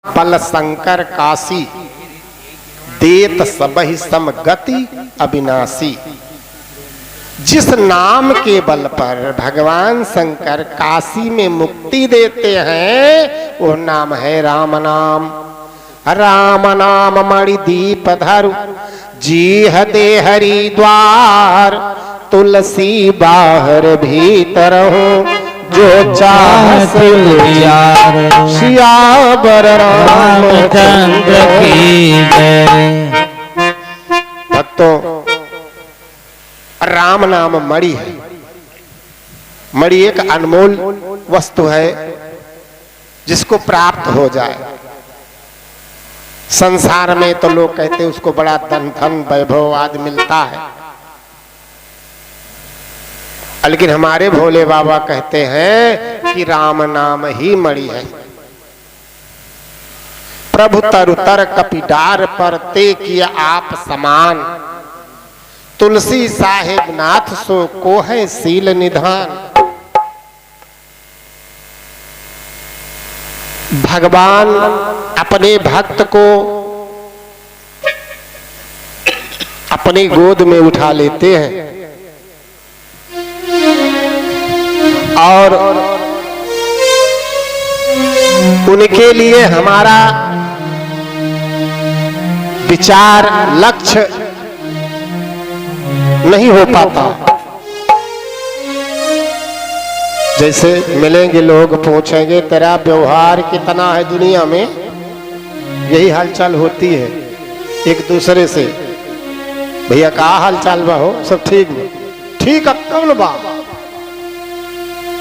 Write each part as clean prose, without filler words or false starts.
पल शंकर काशी देत सबहि सम गति अविनाशी। जिस नाम के बल पर भगवान शंकर काशी में मुक्ति देते हैं वो नाम है राम नाम। राम नाम मणिदीप धरु जीह दे हरिद्वार। तुलसी बाहर भीतर हो जो चाह सियावर रामचंद्र की जय। भक्तों, राम नाम मणि है। मणि एक अनमोल वस्तु है जिसको प्राप्त हो जाए। संसार में तो लोग कहते हैं उसको बड़ा धन धन वैभव आदि मिलता है, लेकिन हमारे भोले बाबा कहते हैं कि राम नाम ही मणि है। प्रभु तरुतर कपिडार पर ते किया आप समान। तुलसी साहेब नाथ सो को है सील निधान। भगवान अपने भक्त को अपनी गोद में उठा लेते हैं और उनके लिए हमारा विचार लक्ष्य नहीं हो पाता। जैसे मिलेंगे लोग पूछेंगे तेरा व्यवहार कितना है दुनिया में, यही हालचाल होती है एक दूसरे से। भैया का हालचाल बा हो, सब ठीक बा? ठीक है कौन बा?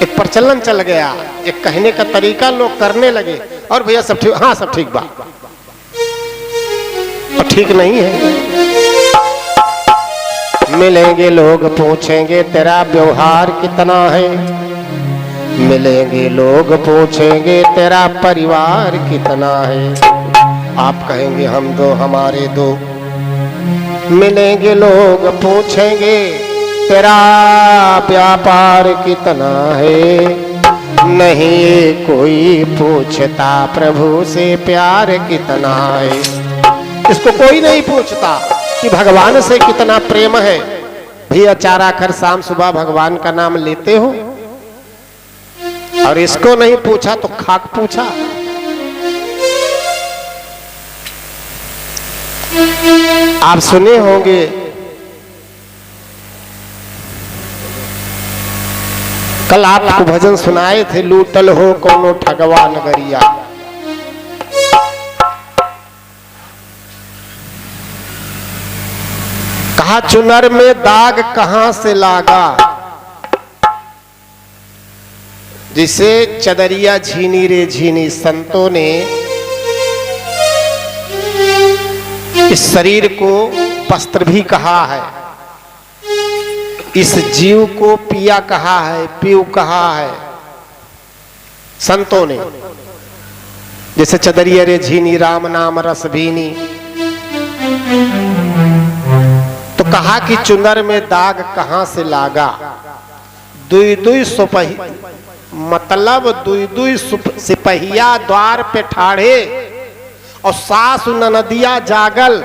एक प्रचलन चल गया, एक कहने का तरीका लोग करने लगे और भैया सब ठीक, हाँ सब ठीक बा, और ठीक नहीं है। मिलेंगे लोग पूछेंगे तेरा व्यवहार कितना है, मिलेंगे लोग पूछेंगे तेरा परिवार कितना है। आप कहेंगे हम दो हमारे दो। मिलेंगे लोग पूछेंगे तेरा व्यापार कितना है, नहीं कोई पूछता प्रभु से प्यार कितना है। इसको कोई नहीं पूछता कि भगवान से कितना प्रेम है। भैया चार आखर शाम सुबह भगवान का नाम लेते हो, और इसको नहीं पूछा तो खाक पूछा। आप सुने होंगे कल आपको भजन सुनाए थे, लूटल हो कोनो ठगवा नगरिया। कहा चुनर में दाग कहां से लागा, जिसे चदरिया झीनी रे झीनी। संतों ने इस शरीर को वस्त्र भी कहा है, इस जीव को पिया कहा है, पीऊ कहा है संतों ने। जैसे चदरिया रे झीनी राम नाम रस भीनी, तो कहा कि चुनर में दाग कहां से लागा। दुई दुई सिपही, मतलब दुई दुई सिपहिया द्वार पे ठाड़े और सासु ननदिया जागल।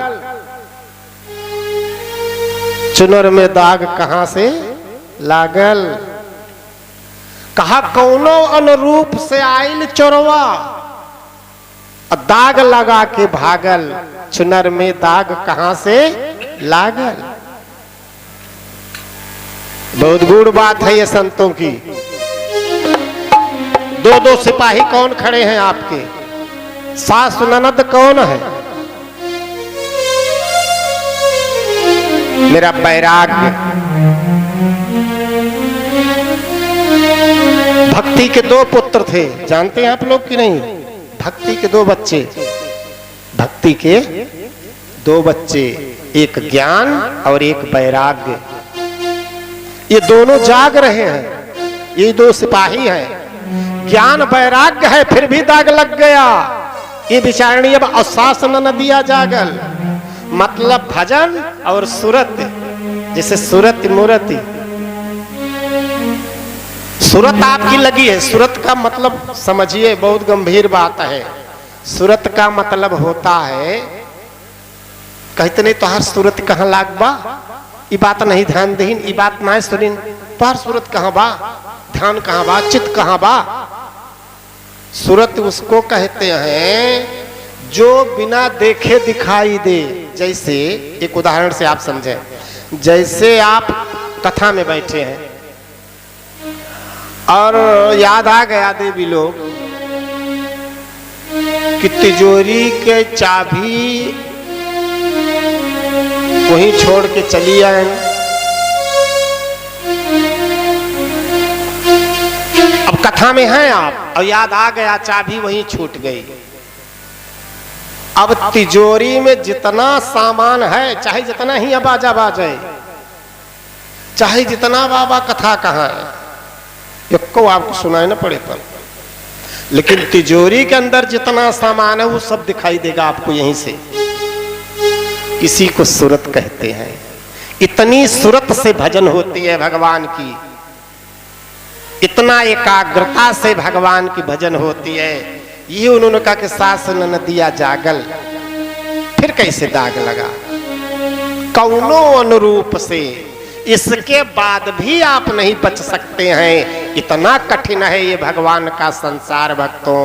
चुनर में दाग कहां से लागल। कहा कौनो अनुरूप से आइल चोरवा, दाग लगा के भागल। चुनर में दाग कहां से लागल। बहुत गूढ़ बात है ये संतों की। दो दो सिपाही कौन खड़े हैं आपके, सासु ननद कौन है? मेरा वैराग्य। भक्ति के दो पुत्र थे, जानते हैं आप लोग कि नहीं? भक्ति के दो बच्चे, भक्ति के दो बच्चे, एक ज्ञान और एक वैराग्य। ये दोनों जाग रहे हैं, ये दो सिपाही हैं। ज्ञान वैराग्य है फिर भी दाग लग गया। ये विचारणी अब अशासन न दिया जागल। मतलब भजन और सूरत, जैसे सूरत मूर्ति। सूरत आपकी लगी है, सूरत का मतलब समझिए बहुत गंभीर बात है। सूरत का मतलब होता है, कहते नहीं तोहार सूरत कहाँ लाग बा, ई बात नहीं ध्यान दहीन, ई बात ना सुनिन, तोहार सूरत कहाँ बा, ध्यान कहाँ बा, चित्त कहाँ बा। सूरत उसको कहते हैं जो बिना देखे दिखाई दे। जैसे एक उदाहरण से आप समझें, जैसे आप कथा में बैठे हैं और याद आ गया देवी लोग कि तिजोरी के चाबी वहीं छोड़ के चली आए, अब कथा में हैं आप और याद आ गया चाबी वहीं छूट गई। अब तिजोरी में जितना सामान है, चाहे जितना ही आवाजा बाजे, चाहे जितना बाबा कथा कहाँ है, को आपको सुनाई ना पड़े पर, लेकिन तिजोरी के अंदर जितना सामान है वो सब दिखाई देगा आपको यहीं से। इसी को सूरत कहते हैं। इतनी सूरत से भजन होती है भगवान की, इतना एकाग्रता से भगवान की भजन होती है। ये उन्होंने कहा कि सास नदिया जागल, फिर कैसे दाग लगा, कौनो अनुरूप से, इसके बाद भी आप नहीं बच सकते हैं। इतना कठिन है ये भगवान का संसार भक्तों।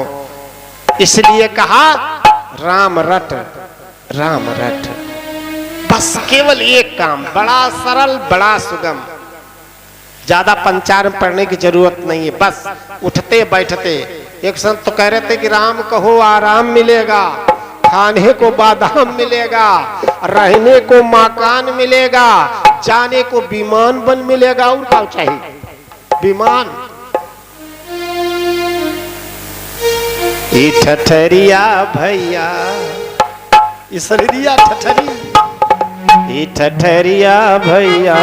इसलिए कहा राम रट, राम रट, बस केवल एक काम, बड़ा सरल बड़ा सुगम, ज्यादा पंचार पढ़ने की जरूरत नहीं है। बस उठते बैठते, एक संत तो कह रहे थे कि राम कहो आराम मिलेगा, खाने को बादाम मिलेगा, रहने को मकान मिलेगा, जाने को विमान बन मिलेगा, और क्या चाहिए विमान। ठठरिया भैया इसरिया ठठरी, ठठरिया भैया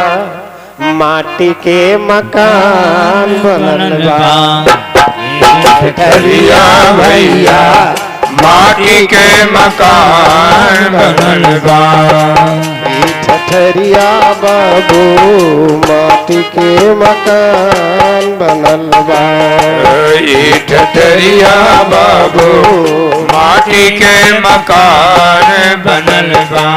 माटी के मकान बनल बा। ठठरिया भैया माटी के मकान बनल बा। ठठरिया बाबू माटी के मकान बनल बा। ठठरिया बाबू माटी के मकान बनल बा।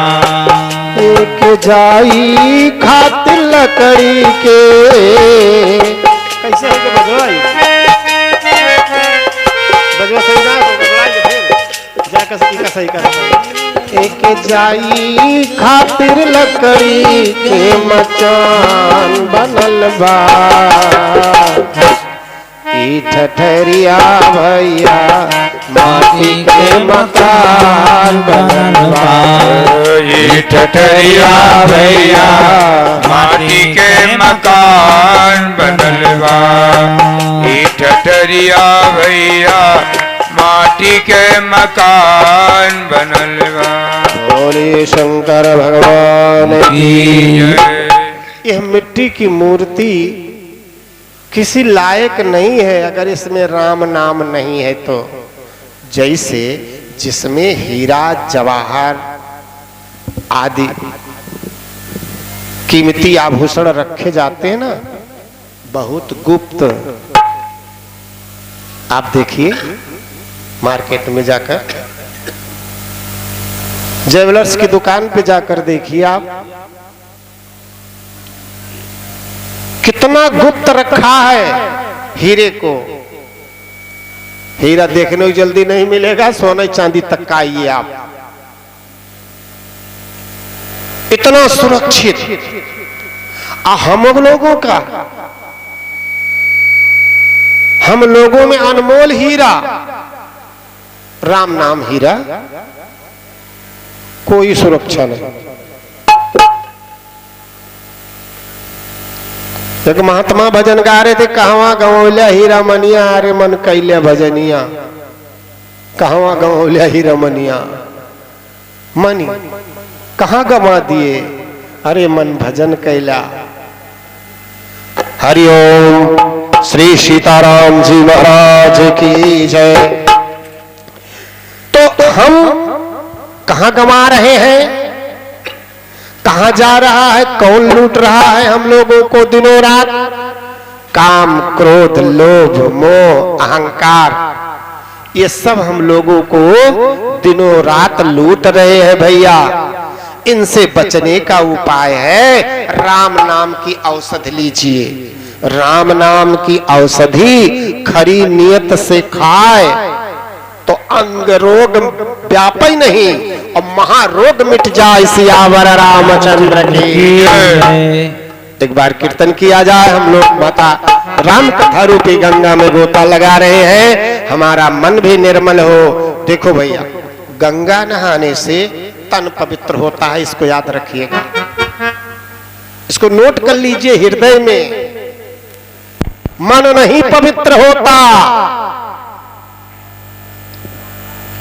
एक जाई खातिर लकड़ी के, कैसे है कि बजवाई बजवा सही ना बजवाई, फिर जाकर सही कर। एक जाई खातिर लकड़ी के मचान बनल बा। ठठरिया भैया माटी के मकान बनल बा। ठठरिया भैया माटी के मकान बनल बा। ठठरिया भैया माटी के मकान बनल बा। बोले शंकर भगवान की। यह मिट्टी की मूर्ति किसी लायक नहीं है अगर इसमें राम नाम नहीं है तो। जैसे जिसमें हीरा जवाहर आदि कीमती आभूषण रखे जाते हैं ना, बहुत गुप्त। आप देखिए मार्केट में जाकर, ज्वेलर्स की दुकान पे जाकर देखिए आप, कितना गुप्त रखा है हीरे को। हीरा देखने को जल्दी नहीं मिलेगा, सोने चांदी तक का आइए आप, इतना सुरक्षित। हम लोगों का, हम लोगों में अनमोल हीरा राम नाम हीरा, कोई सुरक्षा नहीं। एक महात्मा भजन गा रहे थे, कहवा गवौल्या हीरा मनिया, अरे मन कैले भजनिया। कहवा गवौल्या हीरा मनिया, मनी कहाँ गवा दिए, अरे मन भजन कैला। हरिओम श्री सीताराम जी महाराज की जय। तो हम कहाँ गवा रहे हैं, कहां जा रहा है, कौन लूट रहा है हम लोगों को दिनों रात। काम क्रोध लोभ मोह अहंकार, ये सब हम लोगों को दिनों रात लूट रहे हैं भैया। इनसे बचने का उपाय है राम नाम की औषधि लीजिए। राम नाम की औषधि खरी नियत से खाए तो अंग रोग व्यापी नहीं और महारोग मिट जाए। सियावर रामचंद्र की। एक बार कीर्तन किया जाए। हम लोग माता राम कथा रूपी गंगा में गोता लगा रहे हैं, हमारा मन भी निर्मल हो। देखो भैया, गंगा नहाने से तन पवित्र होता है, इसको याद रखिएगा, इसको नोट कर लीजिए हृदय में। मन नहीं पवित्र होता,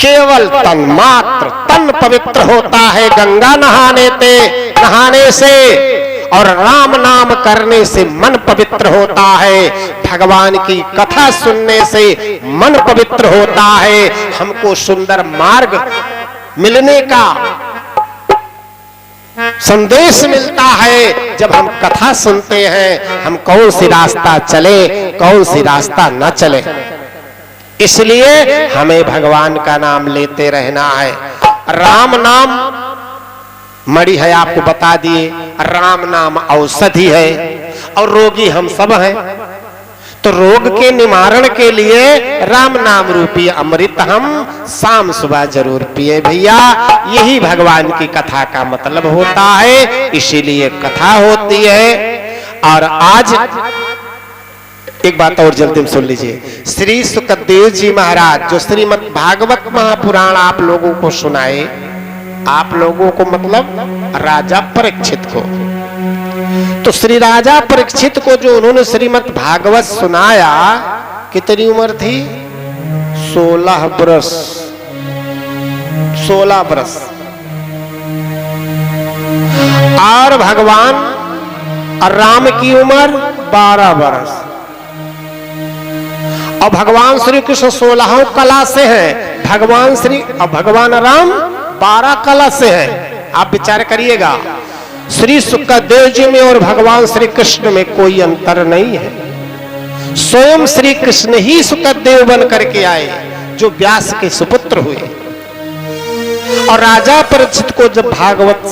केवल तन, मात्र तन पवित्र होता है गंगा नहाने से, और राम नाम करने से मन पवित्र होता है। भगवान की कथा सुनने से मन पवित्र होता है। हमको सुंदर मार्ग मिलने का संदेश मिलता है जब हम कथा सुनते हैं। हम कौन सी रास्ता चले, कौन सी रास्ता न चले, इसलिए हमें भगवान का नाम लेते रहना है। राम नाम मणि है, आपको बता दिए। राम नाम औषधि है और रोगी हम सब हैं, तो रोग के निवारण के लिए राम नाम रूपी अमृत हम शाम सुबह जरूर पिए भैया। यही भगवान की कथा का मतलब होता है, इसीलिए कथा होती है। और आज एक बात और जल्दी में सुन लीजिए। श्री सुखदेव जी महाराज जो श्रीमद् भागवत महापुराण आप लोगों को सुनाए, आप लोगों को मतलब राजा परीक्षित को, तो श्री राजा परीक्षित को जो उन्होंने श्रीमद् भागवत सुनाया, कितनी उम्र थी? 16 वर्ष। 16 वर्ष। और भगवान राम की उम्र 12 वर्ष। और भगवान श्री कृष्ण 16 कला से हैं, भगवान राम 12 कला से है। आप विचार करिएगा, श्री सुखदेव जी में और भगवान श्री कृष्ण में कोई अंतर नहीं है। स्वयं श्री कृष्ण ही सुखदेव बन करके आए, जो व्यास के सुपुत्र हुए। और राजा परीक्षित को जब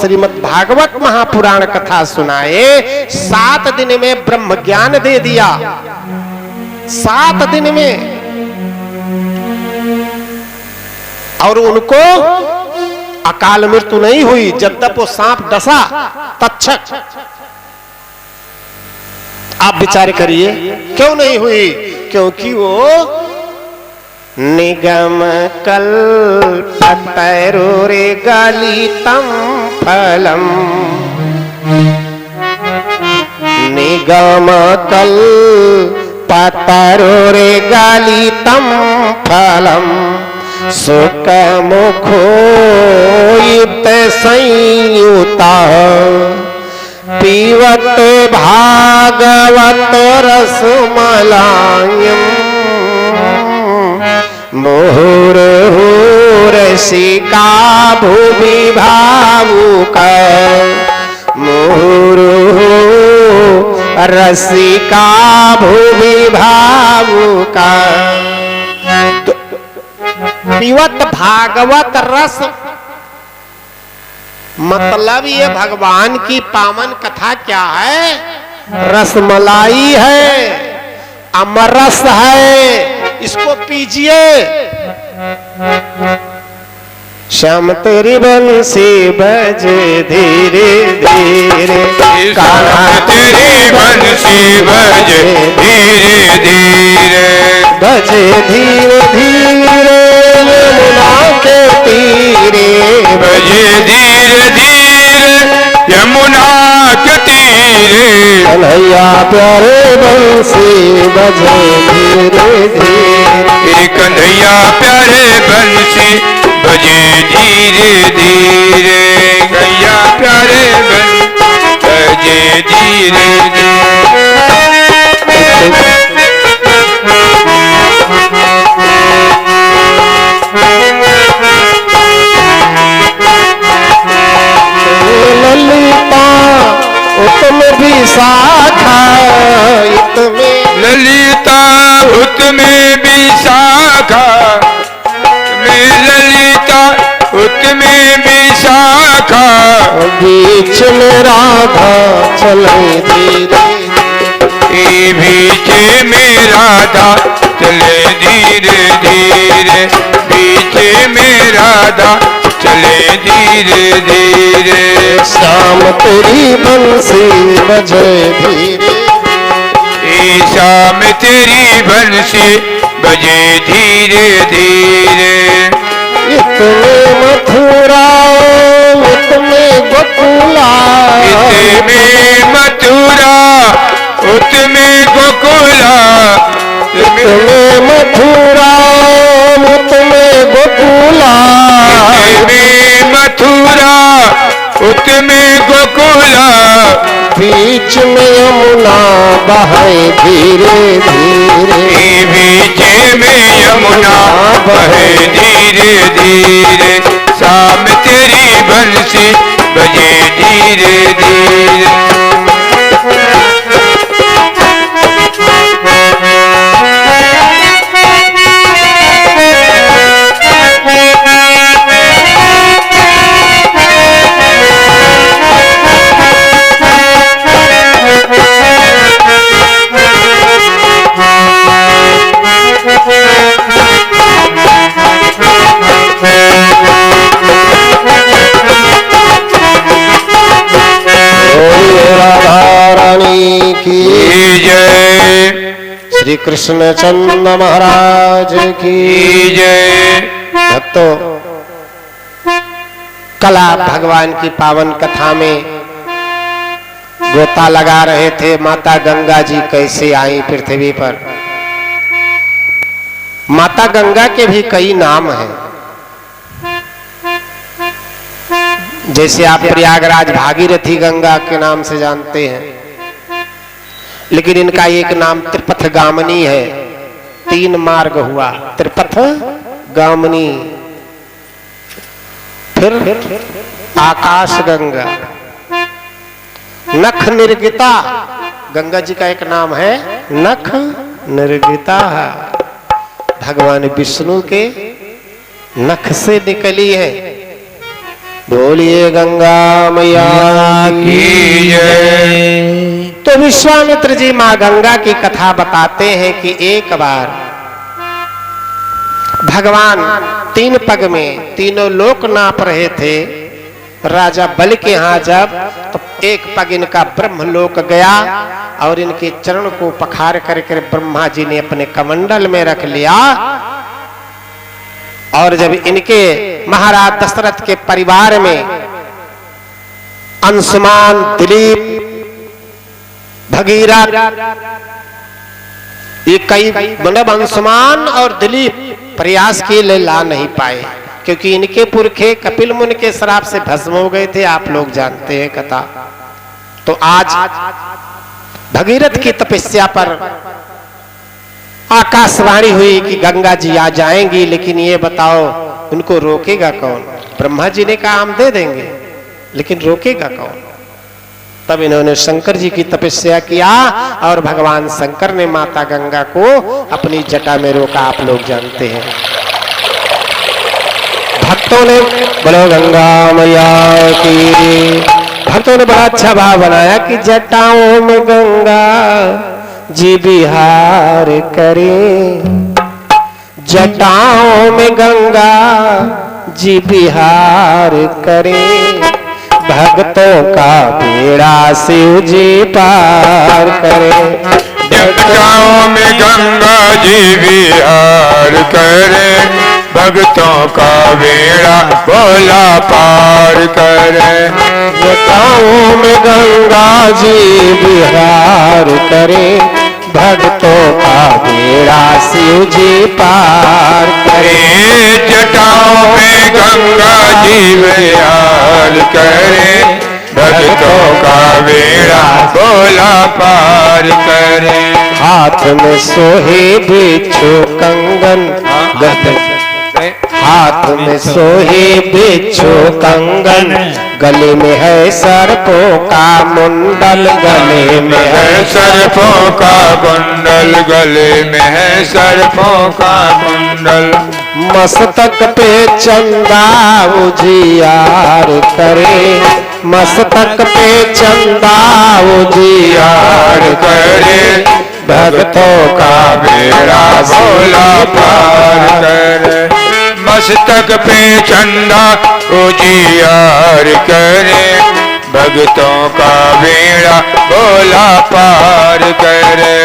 श्रीमद् भागवत महापुराण कथा सुनाए, 7 दिन में ब्रह्म ज्ञान दे दिया। 7 दिन में। और उनको अकाल मृत्यु नहीं हुई, जब तक वो सांप डसा तक्षक। आप विचार करिए क्यों नहीं हुई? क्योंकि वो निगम कल्पतरो रे गलितम फलम, निगम कल्पतरो रे गलितम फलम, सुख मुखो युक्त संयुता, पीवत भागवत रसमलायम, मुहुर्हु रसिका भूमि भावुका, मुहुर्हु रसिका भूमि भावुका। पीवत भागवत रस, मतलब ये भगवान की पावन कथा क्या है? रसमलाई है, अमरस है, इसको पीजिए। श्याम तेरी बंसी बजे धीरे धीरे, कान्हा तेरी बंसी बजे धीरे धीरे, बजे धीरे धीरे यमुना के तीरे, बजे धीरे धीरे यमुना के तीरे, कन्हैया प्यारे बंसी बजे धीरे धीरे, कन्हैया प्यारे बंसी बजे धीरे धीरे, कन्हैया प्यारे बंसी बजे धीरे धीरे। ललिता उत्तम विशाखा, ललिता उत्तम विशाखा, बीच में राधा चले धीरे, बीच में राधा चले धीरे धीरे, बीच में राधा चले धीरे धीरे। शाम तेरी बंसी बजे धीरे, शाम तेरी बंसी बजे धीरे धीरे। इतने मथुरा उतमें गोकुला, इतने मथुरा उतमें गोकुला, इतने मथुरा उतमें गोकुला, इतने मथुरा उतमें गोकुला। बीच में यमुना बहे धीरे धीरे, बीच में यमुना बहे धीरे धीरे। शाम तेरी बंसी बजे धीरे धीरे। श्री कृष्ण चंद्र महाराज की जय। भक्तों, कल आप भगवान की पावन कथा में गोता लगा रहे थे माता गंगा जी कैसे आई पृथ्वी पर। माता गंगा के भी कई नाम हैं, जैसे आप प्रयागराज भागीरथी गंगा के नाम से जानते हैं, लेकिन इनका एक नाम त्रिपथ गामिनी है। 3 मार्ग हुआ, त्रिपथ गामिनी। फिर आकाश गंगा, नख निर्गिता, गंगा जी का एक नाम है नख निर्गिता। भगवान विष्णु के नख से निकली है। बोलिए गंगा मैया की जय। तो विश्वामित्र जी मां गंगा की कथा बताते हैं कि एक बार भगवान 3 पग में तीनों लोक नाप रहे थे। राजा बलि के यहां जब तो एक पग इनका ब्रह्मलोक गया और इनके चरण को पखार करके ब्रह्मा जी ने अपने कमंडल में रख लिया। और जब इनके महाराज दशरथ के परिवार में अंशुमान, दिलीप, भगीरथ, ये कई मतलब अंशुमान और दिलीप प्रयास किए ले ला नहीं पाए, क्योंकि इनके पुरखे कपिल मुनि के श्राप से भस्म हो गए थे। आप लोग जानते हैं कथा। तो आज भगीरथ की तपस्या पर आकाशवाणी हुई कि गंगा जी आ जाएंगी, लेकिन ये बताओ उनको रोकेगा कौन? ब्रह्मा जी ने कहा हम दे देंगे, लेकिन रोकेगा कौन? तब इन्होंने शंकर जी की तपस्या किया और भगवान शंकर ने माता गंगा को अपनी जटा में रोका। आप लोग जानते हैं। भक्तों ने बोलो गंगा मैया की। भक्तों ने बड़ा अच्छा भाव बनाया कि जटाओं में गंगा जी बिहार करे, जटाओं में गंगा जी बिहार करे, भक्तों का बेड़ा शिव जी पार करे। जटाओं में गंगा जी बिहार करे, भक्तों का बेड़ा भोला पार करे। जटाओं में गंगा जी बिहार करे, भक्तों का बेड़ा शिव जी पार करे। जटाओं में गंगा जी बिहार करे, भक्तों का बेड़ा भोला पार करे। हाथ में सोहे बिच्छू कंगन, हाथ में सोहे बिच्छू कंगन, गले में है सर्पों का मुंडल, गले में है सर्पों का कुंडल, गले में है सर्पों का कुंडल। मस्तक पे चंदा उजियार करे, मस्तक पे चंदा उजियार करे, भक्तों का बेड़ा भोला पार करे। मस्तक पे चंदा उजियार करे, भक्तों का बेड़ा भोला पार करे।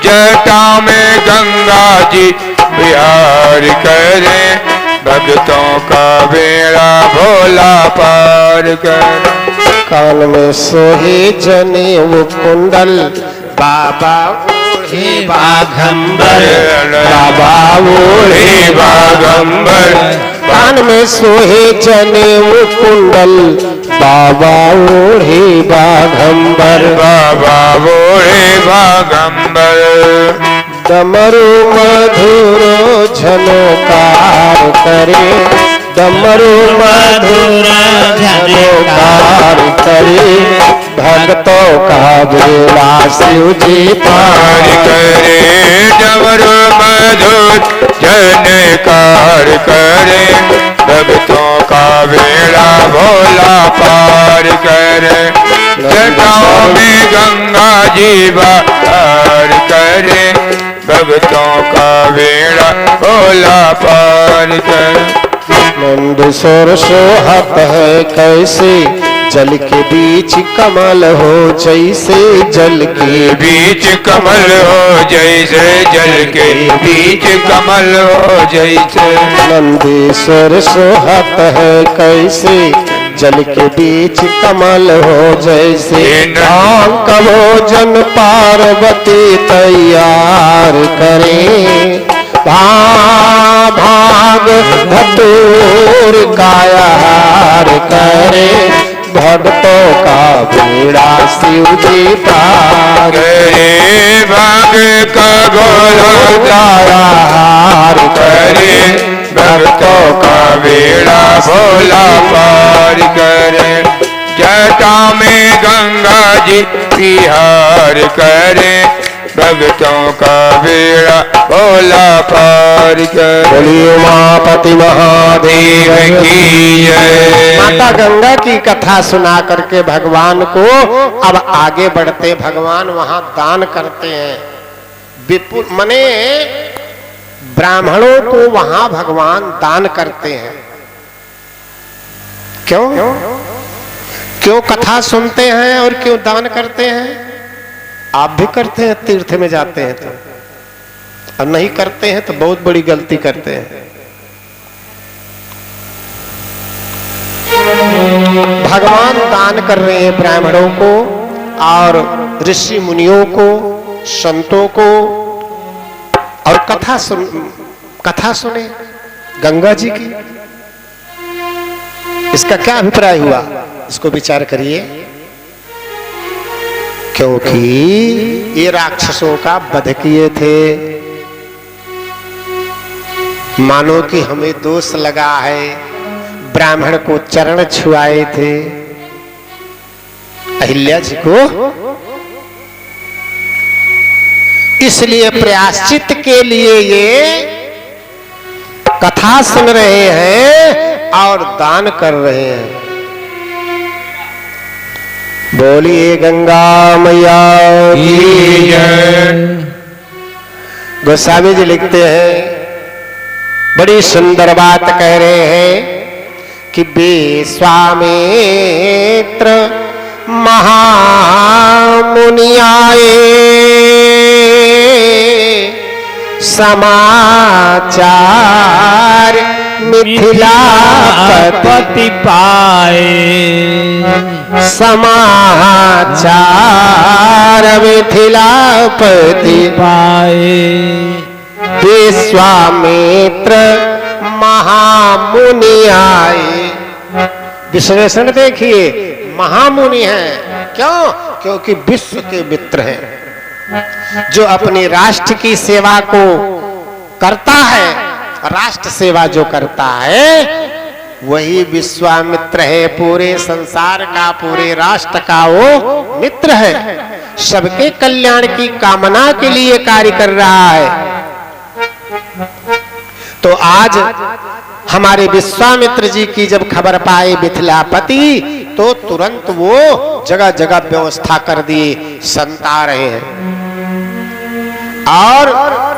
जटा में गंगा जी बिहार करे, भक्तों का बेड़ा भोला पार करे। कान में सोहे जनेऊ कुंडल, बाबा ओढ़े बाघंबर, बाबा ओढ़े बाघंबर। कान में सोहे जनेऊ कुंडल, बाबा ओढ़े बाघंबर, बाबा ओढ़े बाघंबर। डमरू मधुर झनकार करे, डमरू मधुर झनकार करे, भक्तों का बेड़ा शिव जी पार करे। डमरू मधुर झनकार करे, भक्तों का बेड़ा भोला पार करे। जटाओं में गंगा जी बाहर करे, भक्तों का बेड़ा भोला पार करे। नंद सोर सोहत है कैसे, जल के बीच कमल हो जैसे, जल के बीच कमल हो जैसे, जल के बीच कमल हो जैसे। नंदीश्वर सोहत है कैसे, जल के बीच कमल हो जैसे। धाम का भोजन पार्वती तैयार करे, भाग धतूर का आहार करे, भक्तों का बेड़ा शिव जी पार करे। भाग का गोला आहार करे, भक्तों का बेड़ा भोला पार करे। जटा में गंगा जी बिहार करे, भक्तों का बेड़ा भोला पार करे। बोलिए उमापति महादेव की जय। माता गंगा की कथा सुना करके भगवान को अब आगे बढ़ते, भगवान वहां दान करते हैं विपुल, मने ब्राह्मणों को वहां भगवान दान करते हैं। क्यों क्यों कथा सुनते हैं और क्यों दान करते हैं? आप भी करते हैं, तीर्थ में जाते हैं तो, और नहीं करते हैं तो बहुत बड़ी गलती करते हैं। भगवान दान कर रहे हैं ब्राह्मणों को और ऋषि मुनियों को, संतों को, और कथा सुने गंगा जी की। इसका क्या अभिप्राय हुआ, इसको विचार करिए। क्योंकि ये राक्षसों का वध किए थे, मानो कि हमें दोष लगा है, ब्राह्मण को चरण छुआए थे अहिल्या जी को, इसलिए प्रायश्चित के लिए ये कथा सुन रहे हैं और दान कर रहे हैं। बोलिए गंगा मैया की जय। गोस्वामी जी लिखते हैं, बड़ी सुंदर बात कह रहे हैं कि विश्वामित्र महामुनि आए, समाचार मिथिलापति पाए, समाचार मिथिलापति पाए। विश्वामित्र महामुनि आए। विश्लेषण देखिए, महामुनि हैं। क्यों? क्योंकि विश्व के मित्र हैं। जो अपने राष्ट्र की सेवा को करता है, राष्ट्र सेवा जो करता है वही विश्वामित्र है। पूरे संसार का, पूरे राष्ट्र का वो मित्र है। सबके कल्याण की कामना के लिए कार्य कर रहा है। तो आज हमारे विश्वामित्र जी की जब खबर पाए मिथिलापति, तो तुरंत वो जगह जगह व्यवस्था कर दिए, संत आ रहे हैं। और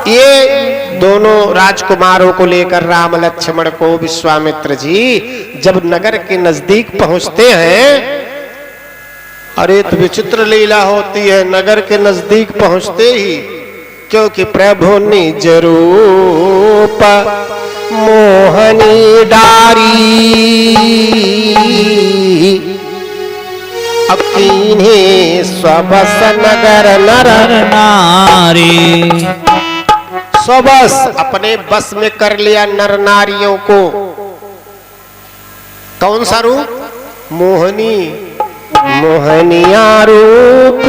ये दोनों राजकुमारों को लेकर राम लक्ष्मण को विश्वामित्र जी जब नगर के नजदीक पहुंचते हैं, अरे तो विचित्र लीला होती है। नगर के नजदीक पहुंचते ही, क्योंकि प्रभु निज रूप मोहनी डारी, अब कीन्हे स्वबस नगर नर नारी। स्वबस अपने बस में कर लिया नर नारियों को। कौन सा रूप? मोहनी, मोहनिया रूप।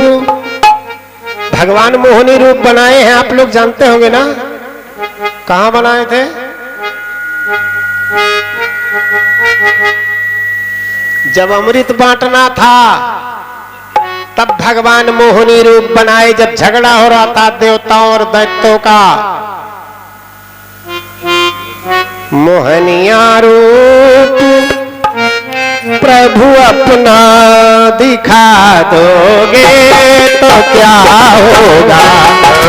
भगवान मोहनी रूप बनाए हैं, आप लोग जानते होंगे ना। कहां बनाए थे? जब अमृत बांटना था तब भगवान मोहनी रूप बनाए। जब झगड़ा हो रहा था देवताओं और दैत्यों का, मोहनिया रूप प्रभु अपना दिखा दोगे तो क्या होगा।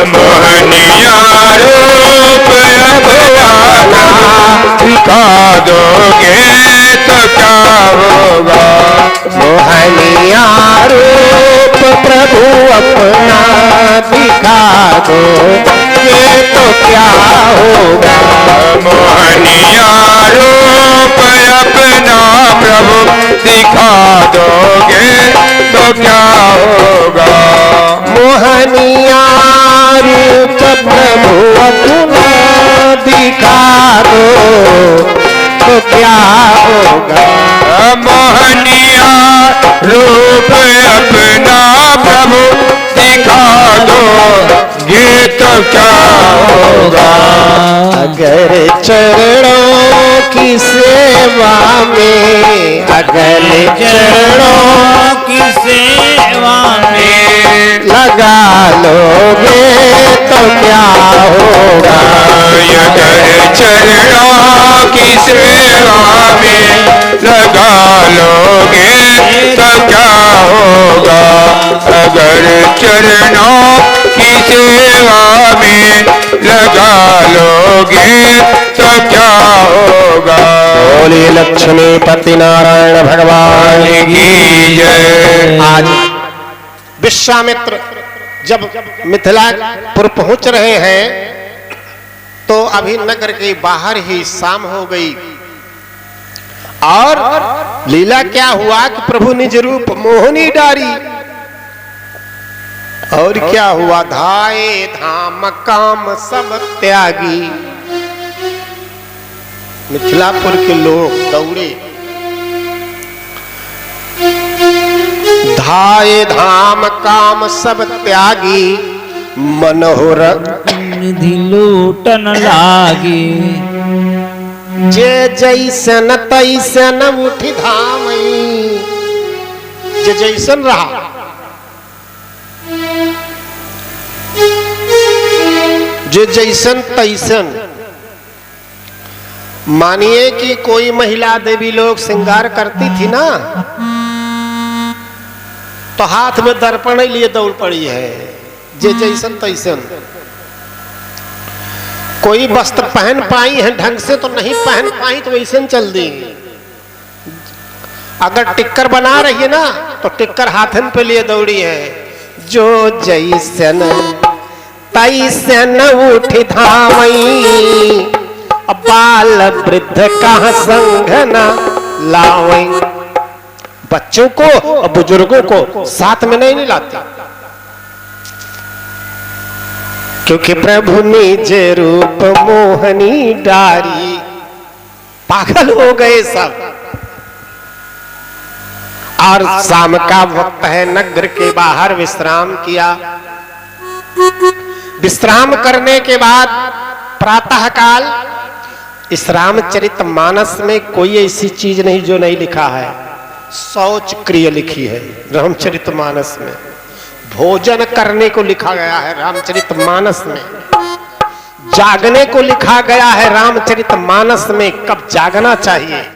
मोहनिया रूप अपना दिखा दोगे तो क्या होगा। मोहनिया रूप प्रभु अपना दिखा दोगे तो क्या होगा। मोहनिया रूप अपना प्रभु दिखा दोगे तो क्या होगा। मोहनिया रूप प्रभु अपना दिखा दो तो क्या होगा। मोहनिया रूप अपना प्रभु दिखा दोगे तो क्या होगा। अगर चरणों की सेवा में, अगर चरणों की सेवा में लगा लोगे तो क्या होगा। अगर चरणों की सेवा में लगा लोगे तो क्या होगा। अगर चरणों की सेवा में लगा लोगे तो क्या होगा। बोलिए लक्ष्मी पति नारायण भगवान की जय। आज विश्वामित्र जब मिथिलापुर पहुंच रहे हैं तो अभी नगर के बाहर ही शाम हो गई। और लीला क्या हुआ कि प्रभु निज रूप मोहनी डारी। और क्या हुआ? धाये धाम काम सब त्यागी। मिथिलापुर के लोग दौड़े, धाये धाम काम सब त्यागी, मनोहर निधि लूटन लागी। जे जैसन तैसन उठी धामई। जे जैसन रहा, जे जैसन तैसन। मानिए कि कोई महिला देवी लोग श्रृंगार करती थी ना, तो हाथ में दर्पण लिए दौड़ पड़ी है। जे जैसन तैसन। कोई वस्त्र पहन पाई है ढंग से तो नहीं पहन पाई तो वैसे चल दी। अगर टिक्कर बना रही है ना तो टिक्कर हाथन पे लिए दौड़ी है। जो जैसन तैसन उठी धामई, बाल वृद्ध कहाँ संग न लावई। बच्चों को और बुजुर्गों को साथ में नहीं लाती, क्योंकि प्रभु निज रूप मोहनी डारी। पागल हो गए सब। और शाम का वक्त है, नगर के बाहर विश्राम किया। विश्राम करने के बाद प्रातः काल इस रामचरितमानस में कोई ऐसी चीज नहीं जो नहीं लिखा है। शौच क्रिया लिखी है रामचरितमानस में। भोजन करने को लिखा गया है रामचरितमानस में। जागने को लिखा गया है रामचरितमानस में। कब जागना चाहिए।